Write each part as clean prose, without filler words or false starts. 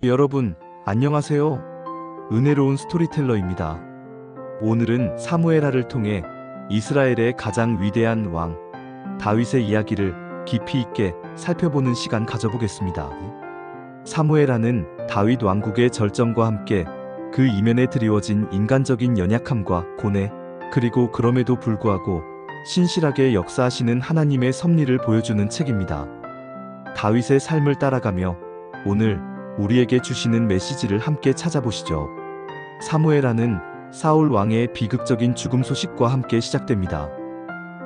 여러분, 안녕하세요. 은혜로운 스토리텔러입니다. 오늘은 사무엘하를 통해 이스라엘의 가장 위대한 왕, 다윗의 이야기를 깊이 있게 살펴보는 시간 가져보겠습니다. 사무엘하는 다윗 왕국의 절정과 함께 그 이면에 드리워진 인간적인 연약함과 고뇌, 그리고 그럼에도 불구하고 신실하게 역사하시는 하나님의 섭리를 보여주는 책입니다. 다윗의 삶을 따라가며 오늘 우리에게 주시는 메시지를 함께 찾아보시죠. 사무엘하는 사울 왕의 비극적인 죽음 소식과 함께 시작됩니다.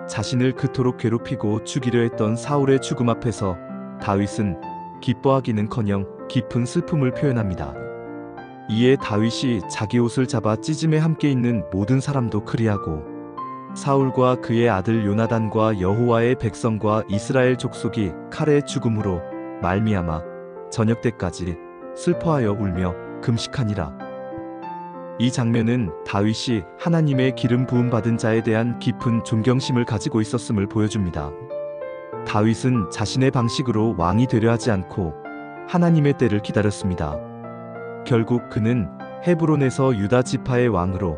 자신을 그토록 괴롭히고 죽이려 했던 사울의 죽음 앞에서 다윗은 기뻐하기는커녕 깊은 슬픔을 표현합니다. 이에 다윗이 자기 옷을 잡아 찢음에 함께 있는 모든 사람도 그리하고 사울과 그의 아들 요나단과 여호와의 백성과 이스라엘 족속이 칼의 죽음으로 말미암아 저녁 때까지 슬퍼하여 울며 금식하니라. 이 장면은 다윗이 하나님의 기름 부음 받은 자에 대한 깊은 존경심을 가지고 있었음을 보여줍니다. 다윗은 자신의 방식으로 왕이 되려 하지 않고 하나님의 때를 기다렸습니다. 결국 그는 헤브론에서 유다 지파의 왕으로,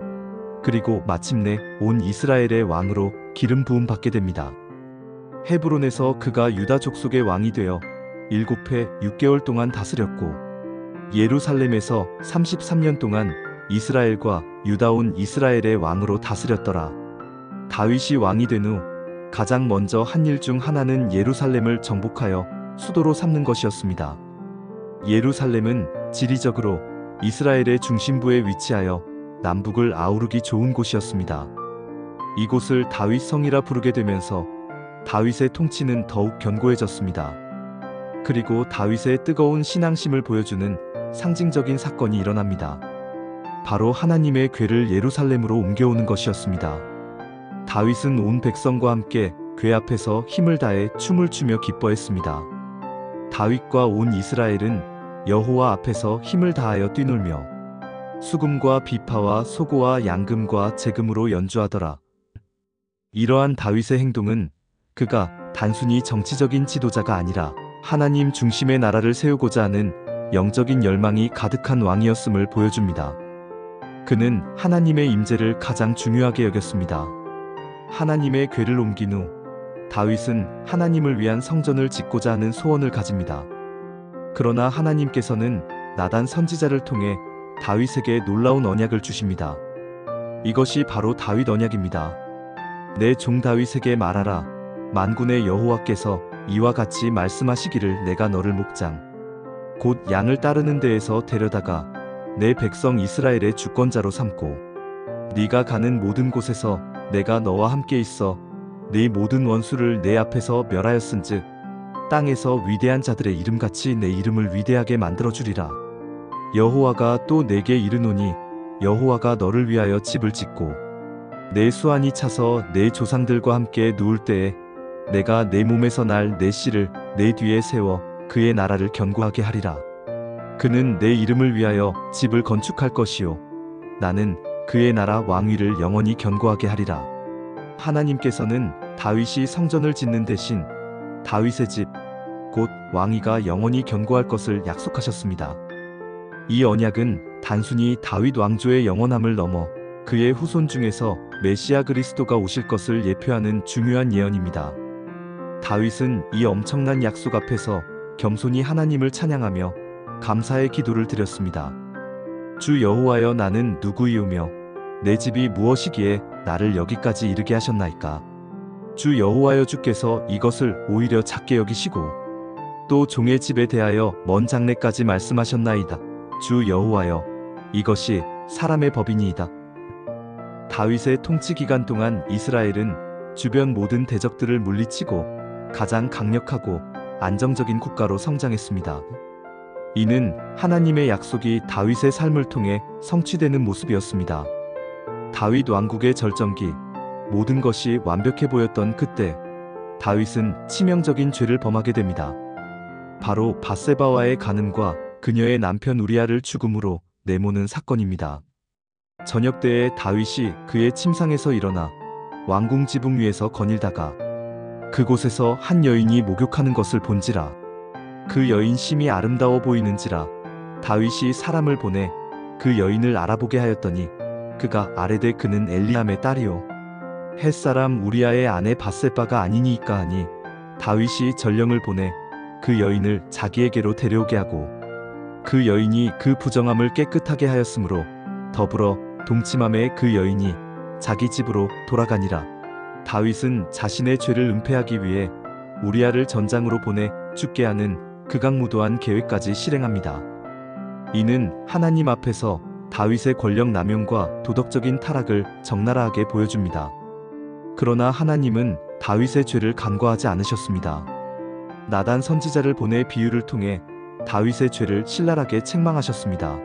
그리고 마침내 온 이스라엘의 왕으로 기름 부음 받게 됩니다. 헤브론에서 그가 유다 족속의 왕이 되어 7해 6개월 동안 다스렸고, 예루살렘에서 33년 동안 이스라엘과 유다 온 이스라엘의 왕으로 다스렸더라. 다윗이 왕이 된 후 가장 먼저 한 일 중 하나는 예루살렘을 정복하여 수도로 삼는 것이었습니다. 예루살렘은 지리적으로 이스라엘의 중심부에 위치하여 남북을 아우르기 좋은 곳이었습니다. 이곳을 다윗 성이라 부르게 되면서 다윗의 통치는 더욱 견고해졌습니다. 그리고 다윗의 뜨거운 신앙심을 보여주는 상징적인 사건이 일어납니다. 바로 하나님의 궤를 예루살렘으로 옮겨오는 것이었습니다. 다윗은 온 백성과 함께 궤 앞에서 힘을 다해 춤을 추며 기뻐했습니다. 다윗과 온 이스라엘은 여호와 앞에서 힘을 다하여 뛰놀며 수금과 비파와 소고와 양금과 제금으로 연주하더라. 이러한 다윗의 행동은 그가 단순히 정치적인 지도자가 아니라 하나님 중심의 나라를 세우고자 하는 영적인 열망이 가득한 왕이었음을 보여줍니다. 그는 하나님의 임재를 가장 중요하게 여겼습니다. 하나님의 궤를 옮긴 후 다윗은 하나님을 위한 성전을 짓고자 하는 소원을 가집니다. 그러나 하나님께서는 나단 선지자를 통해 다윗에게 놀라운 언약을 주십니다. 이것이 바로 다윗 언약입니다. 내 종 다윗에게 말하라. 만군의 여호와께서 이와 같이 말씀하시기를 내가 너를 목장 곧 양을 따르는 데에서 데려다가 내 백성 이스라엘의 주권자로 삼고 네가 가는 모든 곳에서 내가 너와 함께 있어 네 모든 원수를 내 앞에서 멸하였은즉 땅에서 위대한 자들의 이름같이 내 이름을 위대하게 만들어주리라. 여호와가 또 내게 이르노니 여호와가 너를 위하여 집을 짓고 내 수완이 차서 내 조상들과 함께 누울 때에 내가 내 몸에서 날 내 씨를 내 뒤에 세워 그의 나라를 견고하게 하리라. 그는 내 이름을 위하여 집을 건축할 것이요 나는 그의 나라 왕위를 영원히 견고하게 하리라. 하나님께서는 다윗이 성전을 짓는 대신 다윗의 집, 곧 왕위가 영원히 견고할 것을 약속하셨습니다. 이 언약은 단순히 다윗 왕조의 영원함을 넘어 그의 후손 중에서 메시아 그리스도가 오실 것을 예표하는 중요한 예언입니다. 다윗은 이 엄청난 약속 앞에서 겸손히 하나님을 찬양하며 감사의 기도를 드렸습니다. 주 여호와여, 나는 누구이오며 내 집이 무엇이기에 나를 여기까지 이르게 하셨나이까. 주 여호와여, 주께서 이것을 오히려 작게 여기시고 또 종의 집에 대하여 먼 장래까지 말씀하셨나이다. 주 여호와여, 이것이 사람의 법이니이다. 다윗의 통치 기간 동안 이스라엘은 주변 모든 대적들을 물리치고 가장 강력하고 안정적인 국가로 성장했습니다. 이는 하나님의 약속이 다윗의 삶을 통해 성취되는 모습이었습니다. 다윗 왕국의 절정기, 모든 것이 완벽해 보였던 그때 다윗은 치명적인 죄를 범하게 됩니다. 바로 밧세바와의 간음과 그녀의 남편 우리아를 죽음으로 내모는 사건입니다. 저녁 때에 다윗이 그의 침상에서 일어나 왕궁 지붕 위에서 거닐다가 그곳에서 한 여인이 목욕하는 것을 본지라. 그 여인 심히 아름다워 보이는지라 다윗이 사람을 보내 그 여인을 알아보게 하였더니 그가 아뢰되 그는 엘리암의 딸이요 햇사람 우리아의 아내 밧세바가 아니니이까 하니 다윗이 전령을 보내 그 여인을 자기에게로 데려오게 하고 그 여인이 그 부정함을 깨끗하게 하였으므로 더불어 동침함에 그 여인이 자기 집으로 돌아가니라. 다윗은 자신의 죄를 은폐하기 위해 우리아를 전장으로 보내 죽게 하는 극악무도한 계획까지 실행합니다. 이는 하나님 앞에서 다윗의 권력 남용과 도덕적인 타락을 적나라하게 보여줍니다. 그러나 하나님은 다윗의 죄를 간과하지 않으셨습니다. 나단 선지자를 보내 비유를 통해 다윗의 죄를 신랄하게 책망하셨습니다.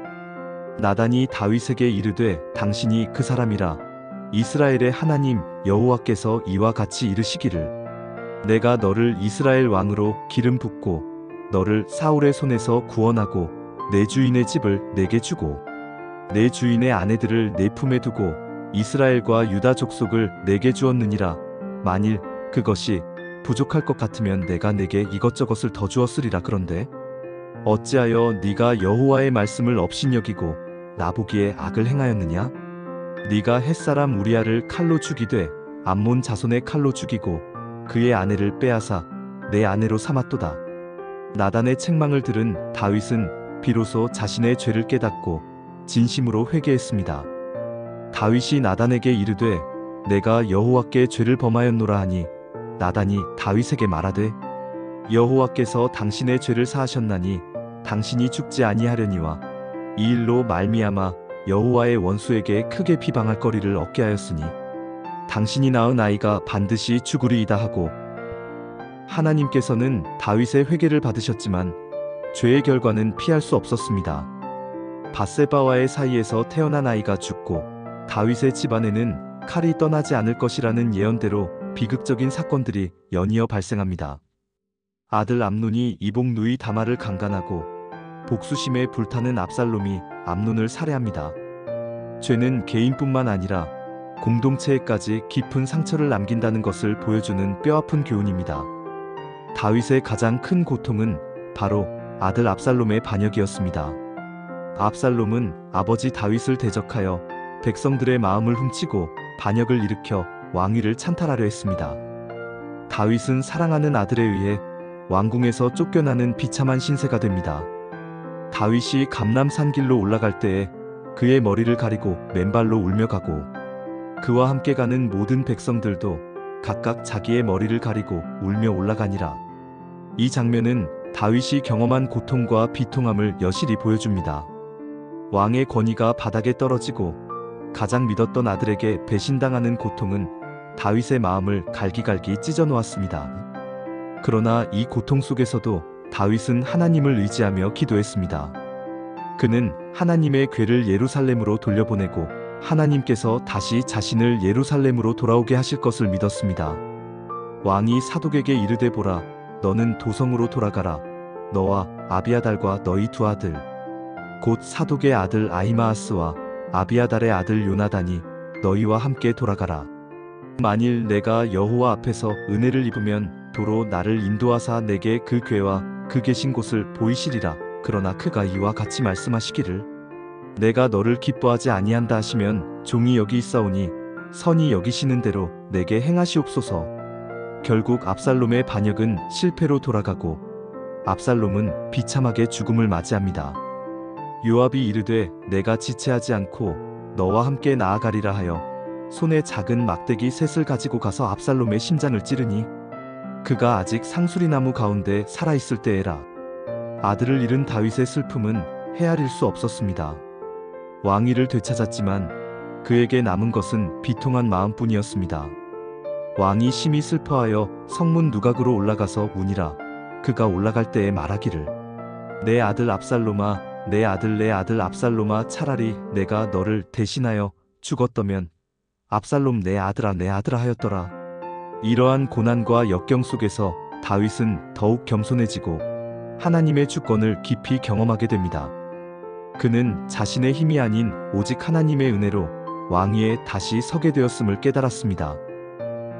나단이 다윗에게 이르되 당신이 그 사람이라 이스라엘의 하나님 여호와께서 이와 같이 이르시기를 내가 너를 이스라엘 왕으로 기름 붓고 너를 사울의 손에서 구원하고 내 주인의 집을 내게 주고 내 주인의 아내들을 내 품에 두고 이스라엘과 유다 족속을 내게 주었느니라. 만일 그것이 부족할 것 같으면 내가 내게 이것저것을 더 주었으리라. 그런데 어찌하여 네가 여호와의 말씀을 업신여기고 나보기에 악을 행하였느냐? 네가 햇사람 우리아를 칼로 죽이되 암몬 자손의 칼로 죽이고 그의 아내를 빼앗아 내 아내로 삼았도다. 나단의 책망을 들은 다윗은 비로소 자신의 죄를 깨닫고 진심으로 회개했습니다. 다윗이 나단에게 이르되 내가 여호와께 죄를 범하였노라 하니 나단이 다윗에게 말하되 여호와께서 당신의 죄를 사하셨나니 당신이 죽지 아니하려니와 이 일로 말미암아 여호와의 원수에게 크게 비방할 거리를 얻게 하였으니 당신이 낳은 아이가 반드시 죽으리이다 하고 하나님께서는 다윗의 회개를 받으셨지만 죄의 결과는 피할 수 없었습니다. 밧세바와의 사이에서 태어난 아이가 죽고 다윗의 집안에는 칼이 떠나지 않을 것이라는 예언대로 비극적인 사건들이 연이어 발생합니다. 아들 암논이 이복 누이 다말을 강간하고 복수심에 불타는 압살롬이 암논을 살해합니다. 죄는 개인뿐만 아니라 공동체에까지 깊은 상처를 남긴다는 것을 보여주는 뼈아픈 교훈입니다. 다윗의 가장 큰 고통은 바로 아들 압살롬의 반역이었습니다. 압살롬은 아버지 다윗을 대적하여 백성들의 마음을 훔치고 반역을 일으켜 왕위를 찬탈하려 했습니다. 다윗은 사랑하는 아들에 의해 왕궁에서 쫓겨나는 비참한 신세가 됩니다. 다윗이 감람산 길로 올라갈 때에 그의 머리를 가리고 맨발로 울며 가고 그와 함께 가는 모든 백성들도 각각 자기의 머리를 가리고 울며 올라가니라. 이 장면은 다윗이 경험한 고통과 비통함을 여실히 보여줍니다. 왕의 권위가 바닥에 떨어지고 가장 믿었던 아들에게 배신당하는 고통은 다윗의 마음을 갈기갈기 찢어 놓았습니다. 그러나 이 고통 속에서도 다윗은 하나님을 의지하며 기도했습니다. 그는 하나님의 궤를 예루살렘으로 돌려보내고 하나님께서 다시 자신을 예루살렘으로 돌아오게 하실 것을 믿었습니다. 왕이 사독에게 이르되 보라, 너는 도성으로 돌아가라. 너와 아비아달과 너희 두 아들 곧 사독의 아들 아히마아스와 아비아달의 아들 요나단이 너희와 함께 돌아가라. 만일 내가 여호와 앞에서 은혜를 입으면 도로 나를 인도하사 내게 그 궤와 그 계신 곳을 보이시리라. 그러나 그가 이와 같이 말씀하시기를 내가 너를 기뻐하지 아니한다 하시면 종이 여기 있사오니 선이 여기시는 대로 내게 행하시옵소서. 결국 압살롬의 반역은 실패로 돌아가고 압살롬은 비참하게 죽음을 맞이합니다. 요압이 이르되 내가 지체하지 않고 너와 함께 나아가리라 하여 손에 작은 막대기 셋을 가지고 가서 압살롬의 심장을 찌르니 그가 아직 상수리나무 가운데 살아있을 때에라. 아들을 잃은 다윗의 슬픔은 헤아릴 수 없었습니다. 왕위를 되찾았지만 그에게 남은 것은 비통한 마음뿐이었습니다. 왕이 심히 슬퍼하여 성문 누각으로 올라가서 우니라. 그가 올라갈 때에 말하기를 내 아들 압살롬아, 내 아들 압살롬아, 차라리 내가 너를 대신하여 죽었더면 압살롬 내 아들아 하였더라. 이러한 고난과 역경 속에서 다윗은 더욱 겸손해지고 하나님의 주권을 깊이 경험하게 됩니다. 그는 자신의 힘이 아닌 오직 하나님의 은혜로 왕위에 다시 서게 되었음을 깨달았습니다.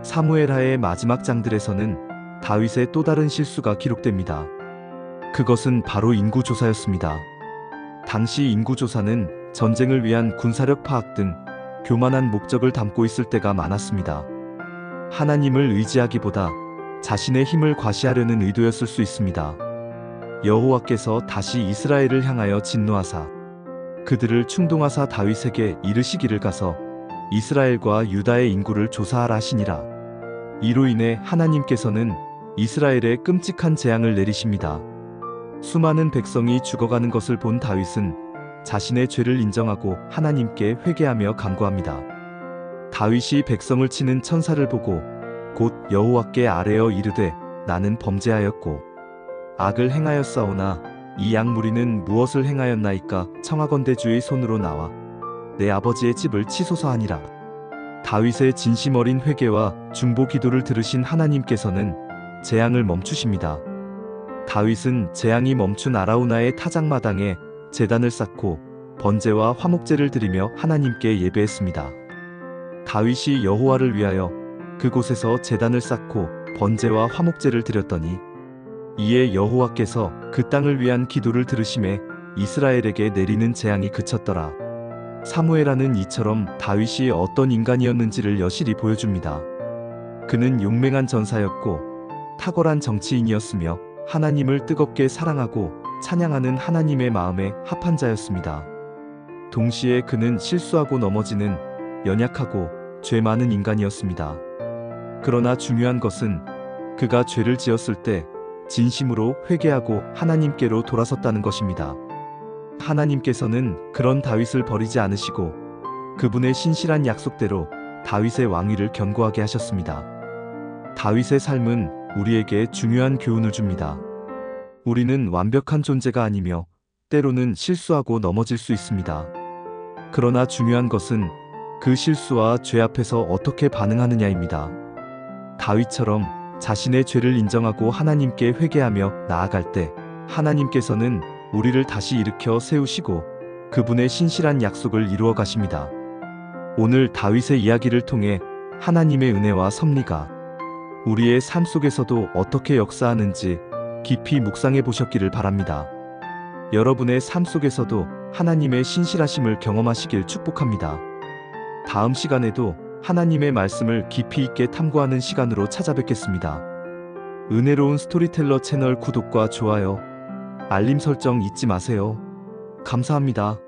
사무엘하의 마지막 장들에서는 다윗의 또 다른 실수가 기록됩니다. 그것은 바로 인구조사였습니다. 당시 인구조사는 전쟁을 위한 군사력 파악 등 교만한 목적을 담고 있을 때가 많았습니다. 하나님을 의지하기보다 자신의 힘을 과시하려는 의도였을 수 있습니다. 여호와께서 다시 이스라엘을 향하여 진노하사 그들을 충동하사 다윗에게 이르시기를 가서 이스라엘과 유다의 인구를 조사하라 하시니라. 이로 인해 하나님께서는 이스라엘에 끔찍한 재앙을 내리십니다. 수많은 백성이 죽어가는 것을 본 다윗은 자신의 죄를 인정하고 하나님께 회개하며 간구합니다. 다윗이 백성을 치는 천사를 보고 곧 여호와께 아뢰어 이르되 나는 범죄하였고 악을 행하였사오나 이 양무리는 무엇을 행하였나이까 청하건대 주의 손으로 나와 내 아버지의 집을 치소서 하니라. 다윗의 진심 어린 회개와 중보 기도를 들으신 하나님께서는 재앙을 멈추십니다. 다윗은 재앙이 멈춘 아라우나의 타작마당에 제단을 쌓고 번제와 화목제를 드리며 하나님께 예배했습니다. 다윗이 여호와를 위하여 그곳에서 제단을 쌓고 번제와 화목제를 드렸더니 이에 여호와께서 그 땅을 위한 기도를 들으심에 이스라엘에게 내리는 재앙이 그쳤더라. 사무엘하는 이처럼 다윗이 어떤 인간이었는지를 여실히 보여줍니다. 그는 용맹한 전사였고 탁월한 정치인이었으며 하나님을 뜨겁게 사랑하고 찬양하는 하나님의 마음에 합한 자였습니다. 동시에 그는 실수하고 넘어지는 연약하고 죄 많은 인간이었습니다. 그러나 중요한 것은 그가 죄를 지었을 때 진심으로 회개하고 하나님께로 돌아섰다는 것입니다. 하나님께서는 그런 다윗을 버리지 않으시고 그분의 신실한 약속대로 다윗의 왕위를 견고하게 하셨습니다. 다윗의 삶은 우리에게 중요한 교훈을 줍니다. 우리는 완벽한 존재가 아니며 때로는 실수하고 넘어질 수 있습니다. 그러나 중요한 것은 그 실수와 죄 앞에서 어떻게 반응하느냐입니다. 다윗처럼 자신의 죄를 인정하고 하나님께 회개하며 나아갈 때 하나님께서는 우리를 다시 일으켜 세우시고 그분의 신실한 약속을 이루어 가십니다. 오늘 다윗의 이야기를 통해 하나님의 은혜와 섭리가 우리의 삶 속에서도 어떻게 역사하는지 깊이 묵상해 보셨기를 바랍니다. 여러분의 삶 속에서도 하나님의 신실하심을 경험하시길 축복합니다. 다음 시간에도 하나님의 말씀을 깊이 있게 탐구하는 시간으로 찾아뵙겠습니다. 은혜로운 스토리텔러 채널 구독과 좋아요, 알림 설정 잊지 마세요. 감사합니다.